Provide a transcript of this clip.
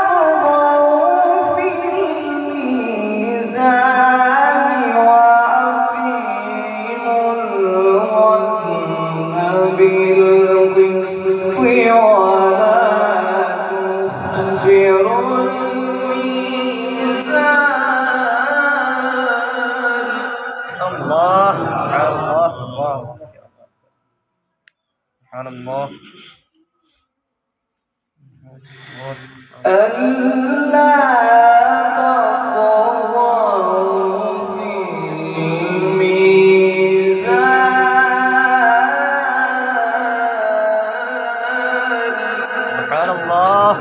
تطغوا في الميزان وأقيموا الوزن بالقسط ولا تخسروا الميزان. الله الله الله سبحان الله. ألا تطغوا في الميزان. سبحان الله.